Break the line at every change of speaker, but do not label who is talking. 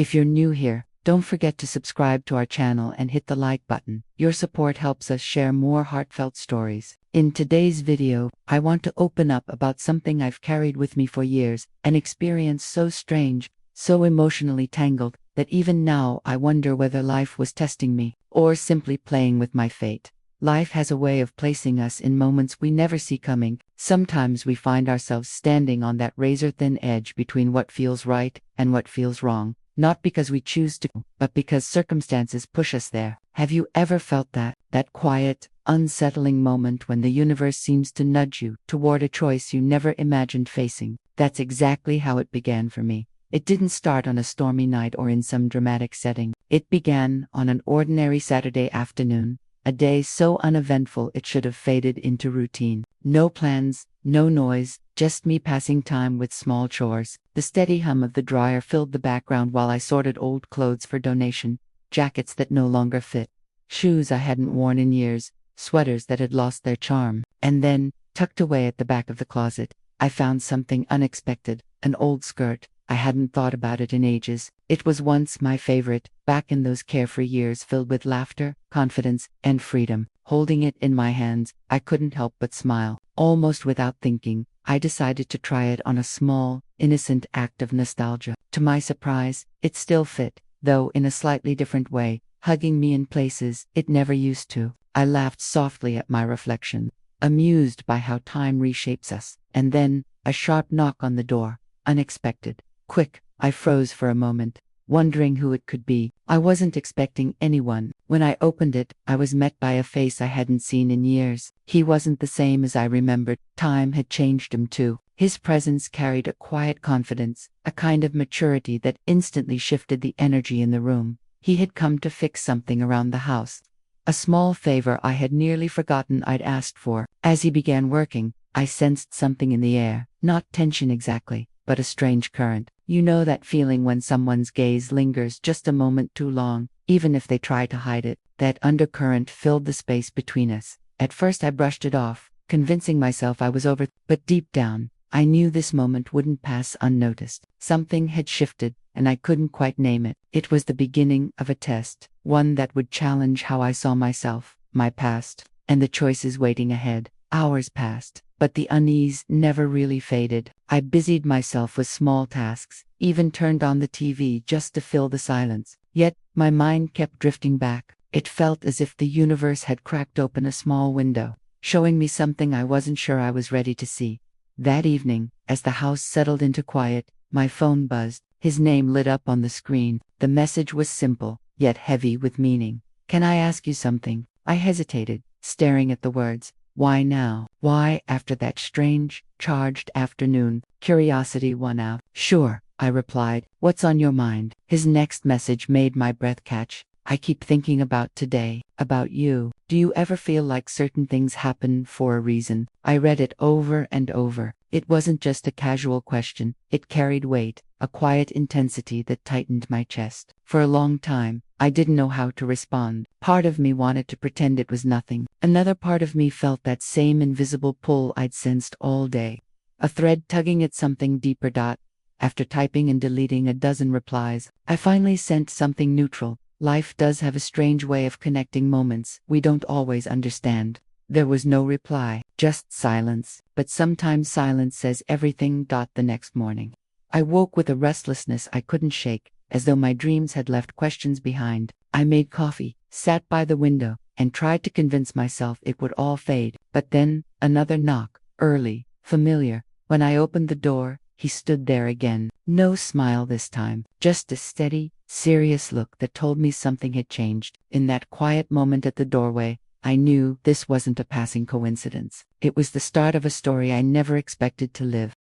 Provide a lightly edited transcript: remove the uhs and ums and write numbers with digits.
If you're new here, don't forget to subscribe to our channel and hit the like button. Your support helps us share more heartfelt stories. In today's video, I want to open up about something I've carried with me for years, an experience so strange, so emotionally tangled, that even now I wonder whether life was testing me, or simply playing with my fate. Life has a way of placing us in moments we never see coming. Sometimes we find ourselves standing on that razor-thin edge between what feels right and what feels wrong. Not because we choose to, but because circumstances push us there. Have you ever felt that quiet, unsettling moment when the universe seems to nudge you toward a choice you never imagined facing? That's exactly how it began for me. It didn't start on a stormy night or in some dramatic setting. It began on an ordinary Saturday afternoon, a day so uneventful it should have faded into routine. No plans, no noise, just me passing time with small chores. The steady hum of the dryer filled the background while I sorted old clothes for donation, jackets that no longer fit, shoes I hadn't worn in years, sweaters that had lost their charm. And then, tucked away at the back of the closet, I found something unexpected, an old skirt. I hadn't thought about it in ages. It was once my favorite, back in those carefree years filled with laughter, confidence, and freedom. Holding it in my hands, I couldn't help but smile. Almost without thinking, I decided to try it on a small, innocent act of nostalgia. To my surprise, it still fit, though in a slightly different way, hugging me in places it never used to. I laughed softly at my reflection, amused by how time reshapes us. And then, a sharp knock on the door, unexpected. Quick, I froze for a moment, wondering who it could be. I wasn't expecting anyone. When I opened it, I was met by a face I hadn't seen in years. He wasn't the same as I remembered. Time had changed him too. His presence carried a quiet confidence, a kind of maturity that instantly shifted the energy in the room. He had come to fix something around the house, a small favor I had nearly forgotten I'd asked for. As he began working, I sensed something in the air, not tension exactly, but a strange current. You know that feeling when someone's gaze lingers just a moment too long, even if they try to hide it? That undercurrent filled the space between us. At first I brushed it off, convincing myself I was over, but deep down, I knew this moment wouldn't pass unnoticed. Something had shifted, and I couldn't quite name it. It was the beginning of a test, one that would challenge how I saw myself, my past, and the choices waiting ahead. Hours passed, but the unease never really faded. I busied myself with small tasks, even turned on the TV just to fill the silence. Yet, my mind kept drifting back. It felt as if the universe had cracked open a small window, showing me something I wasn't sure I was ready to see. That evening, as the house settled into quiet, my phone buzzed. His name lit up on the screen. The message was simple, yet heavy with meaning. "Can I ask you something?" I hesitated, staring at the words. Why now? Why after that strange, charged afternoon? Curiosity won out. "Sure," I replied. "What's on your mind?" His next message made my breath catch. "I keep thinking about today, about you. Do you ever feel like certain things happen for a reason?" I read it over and over. It wasn't just a casual question. It carried weight, a quiet intensity that tightened my chest. For a long time, I didn't know how to respond. Part of me wanted to pretend it was nothing. Another part of me felt that same invisible pull I'd sensed all day. A thread tugging at something deeper. After typing and deleting a dozen replies, I finally sent something neutral. Life does have a strange way of connecting moments we don't always understand. There was no reply, just silence, but sometimes silence says everything. The next morning, I woke with a restlessness I couldn't shake, as though my dreams had left questions behind. I made coffee, sat by the window, and tried to convince myself it would all fade. But then, another knock, early, familiar. When I opened the door, he stood there again. No smile this time, just a steady, serious look that told me something had changed. In that quiet moment at the doorway, I knew this wasn't a passing coincidence. It was the start of a story I never expected to live.